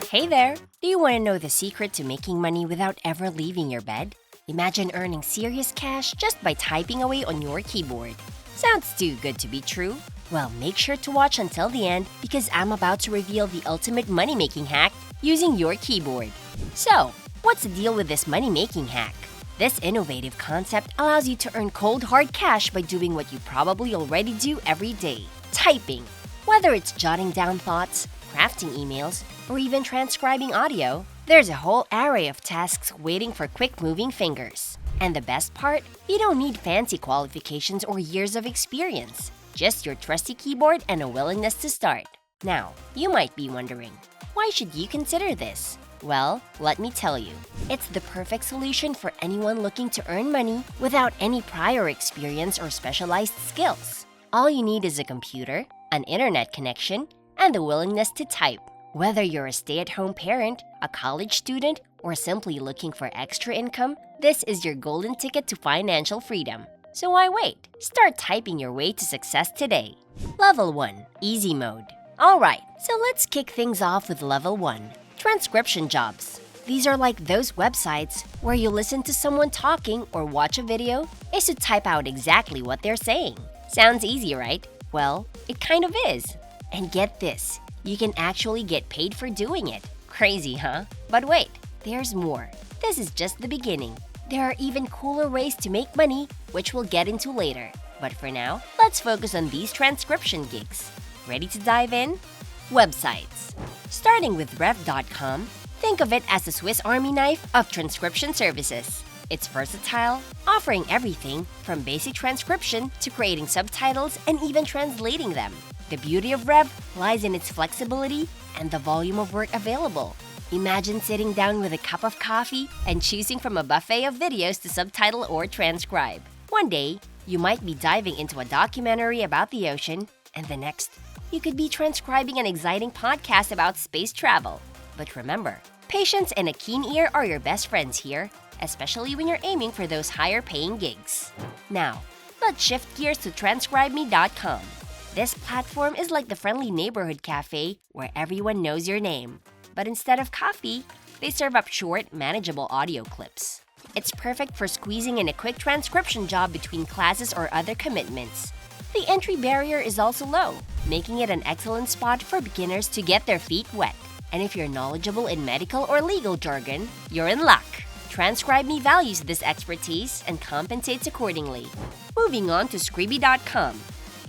Hey there! Do you want to know the secret to making money without ever leaving your bed? Imagine earning serious cash just by typing away on your keyboard. Sounds too good to be true? Well, make sure to watch until the end because I'm about to reveal the ultimate money-making hack using your keyboard. So, what's the deal with this money-making hack? This innovative concept allows you to earn cold hard cash by doing what you probably already do every day: typing. Whether it's jotting down thoughts, crafting emails, or even transcribing audio, there's a whole array of tasks waiting for quick-moving fingers. And the best part? You don't need fancy qualifications or years of experience. Just your trusty keyboard and a willingness to start. Now, you might be wondering, why should you consider this? Well, let me tell you. It's the perfect solution for anyone looking to earn money without any prior experience or specialized skills. All you need is a computer, an internet connection, and the willingness to type. Whether you're a stay-at-home parent, a college student, or simply looking for extra income, this is your golden ticket to financial freedom. So why wait? Start typing your way to success today. Level 1. Easy Mode. Alright, so let's kick things off with Level 1. Transcription jobs. These are like those websites where you listen to someone talking or watch a video is to type out exactly what they're saying. Sounds easy, right? Well, it kind of is. And get this, you can actually get paid for doing it. Crazy, huh? But wait, there's more. This is just the beginning. There are even cooler ways to make money, which we'll get into later. But for now, let's focus on these transcription gigs. Ready to dive in? Websites. Starting with Rev.com, think of it as the Swiss Army knife of transcription services. It's versatile, offering everything from basic transcription to creating subtitles and even translating them. The beauty of Rev lies in its flexibility and the volume of work available. Imagine sitting down with a cup of coffee and choosing from a buffet of videos to subtitle or transcribe. One day, you might be diving into a documentary about the ocean, and the next, you could be transcribing an exciting podcast about space travel. But remember, patience and a keen ear are your best friends here, especially when you're aiming for those higher-paying gigs. Now, let's shift gears to transcribeme.com. This platform is like the friendly neighborhood cafe where everyone knows your name. But instead of coffee, they serve up short, manageable audio clips. It's perfect for squeezing in a quick transcription job between classes or other commitments. The entry barrier is also low, making it an excellent spot for beginners to get their feet wet. And if you're knowledgeable in medical or legal jargon, you're in luck. TranscribeMe values this expertise and compensates accordingly. Moving on to Scribie.com.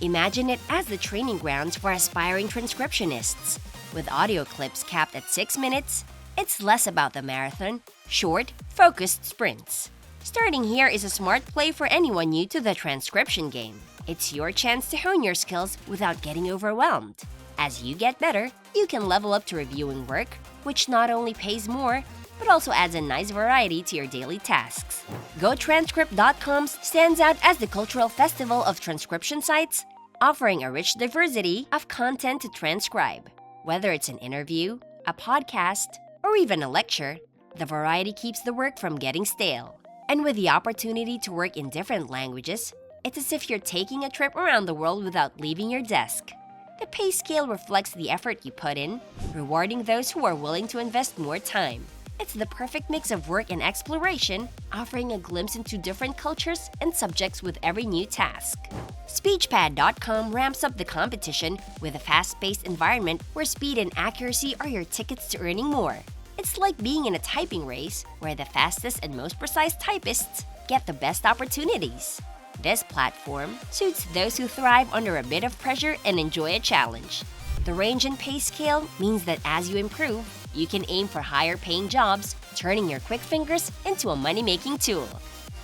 Imagine it as the training grounds for aspiring transcriptionists. With audio clips capped at 6 minutes, it's less about the marathon, short, focused sprints. Starting here is a smart play for anyone new to the transcription game. It's your chance to hone your skills without getting overwhelmed. As you get better, you can level up to reviewing work, which not only pays more, but also adds a nice variety to your daily tasks. GoTranscript.com stands out as the cultural festival of transcription sites, offering a rich diversity of content to transcribe. Whether it's an interview, a podcast, or even a lecture, the variety keeps the work from getting stale. And with the opportunity to work in different languages, it's as if you're taking a trip around the world without leaving your desk. The pay scale reflects the effort you put in, rewarding those who are willing to invest more time. It's the perfect mix of work and exploration, offering a glimpse into different cultures and subjects with every new task. Speechpad.com ramps up the competition with a fast-paced environment where speed and accuracy are your tickets to earning more. It's like being in a typing race where the fastest and most precise typists get the best opportunities. This platform suits those who thrive under a bit of pressure and enjoy a challenge. The range and pay scale means that as you improve, you can aim for higher-paying jobs, turning your quick fingers into a money-making tool.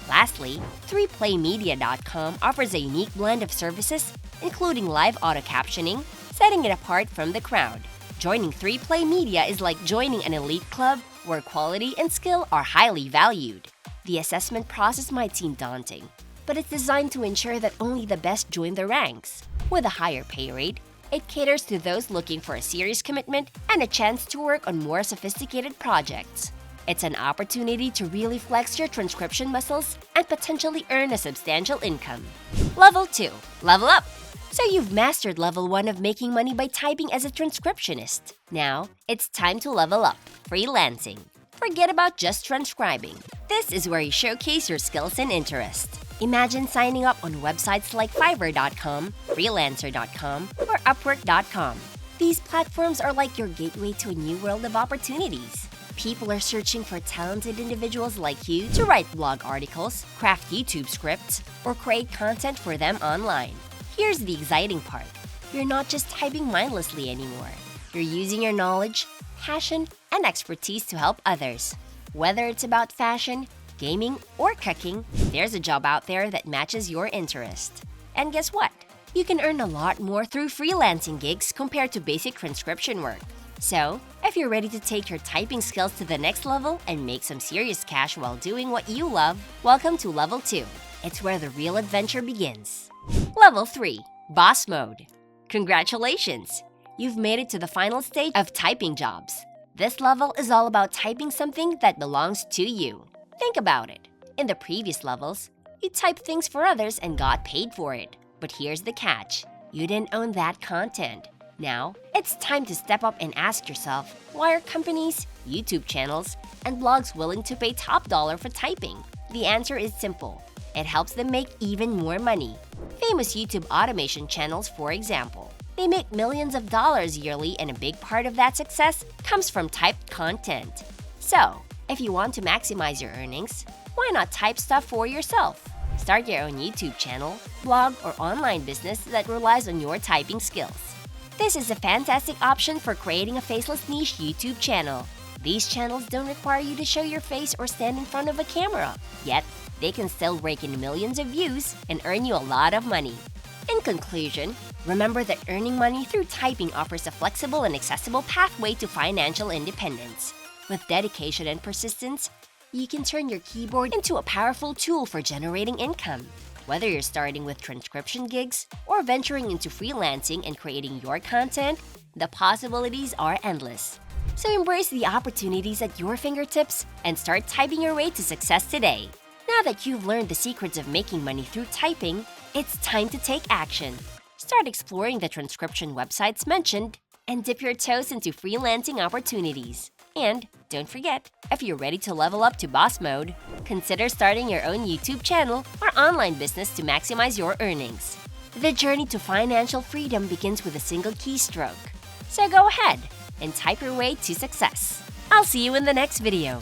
Lastly, 3playmedia.com offers a unique blend of services, including live auto-captioning, setting it apart from the crowd. Joining 3Play Media is like joining an elite club where quality and skill are highly valued. The assessment process might seem daunting, but it's designed to ensure that only the best join the ranks. With a higher pay rate, it caters to those looking for a serious commitment and a chance to work on more sophisticated projects. It's an opportunity to really flex your transcription muscles and potentially earn a substantial income. Level 2. Level up! So you've mastered level 1 of making money by typing as a transcriptionist. Now, it's time to level up, freelancing. Forget about just transcribing. This is where you showcase your skills and interest. Imagine signing up on websites like Fiverr.com, Freelancer.com, or Upwork.com. These platforms are like your gateway to a new world of opportunities. People are searching for talented individuals like you to write blog articles, craft YouTube scripts, or create content for them online. Here's the exciting part. You're not just typing mindlessly anymore. You're using your knowledge, passion, and expertise to help others. Whether it's about fashion, gaming, or cooking, there's a job out there that matches your interest. And guess what? You can earn a lot more through freelancing gigs compared to basic transcription work. So, if you're ready to take your typing skills to the next level and make some serious cash while doing what you love, welcome to Level 2. It's where the real adventure begins. Level 3. Boss Mode. Congratulations! You've made it to the final stage of typing jobs. This level is all about typing something that belongs to you. Think about it. In the previous levels, you typed things for others and got paid for it. But here's the catch. You didn't own that content. Now, it's time to step up and ask yourself, why are companies, YouTube channels, and blogs willing to pay top dollar for typing? The answer is simple. It helps them make even more money. Famous YouTube automation channels, for example. They make millions of dollars yearly, and a big part of that success comes from typed content. So, if you want to maximize your earnings, why not type stuff for yourself? Start your own YouTube channel, blog, or online business that relies on your typing skills. This is a fantastic option for creating a faceless niche YouTube channel. These channels don't require you to show your face or stand in front of a camera, yet they can still rake in millions of views and earn you a lot of money. In conclusion, remember that earning money through typing offers a flexible and accessible pathway to financial independence. With dedication and persistence, you can turn your keyboard into a powerful tool for generating income. Whether you're starting with transcription gigs or venturing into freelancing and creating your content, the possibilities are endless. So embrace the opportunities at your fingertips and start typing your way to success today. Now that you've learned the secrets of making money through typing, it's time to take action. Start exploring the transcription websites mentioned and dip your toes into freelancing opportunities. And don't forget, if you're ready to level up to boss mode, consider starting your own YouTube channel or online business to maximize your earnings. The journey to financial freedom begins with a single keystroke. So go ahead and type your way to success. I'll see you in the next video.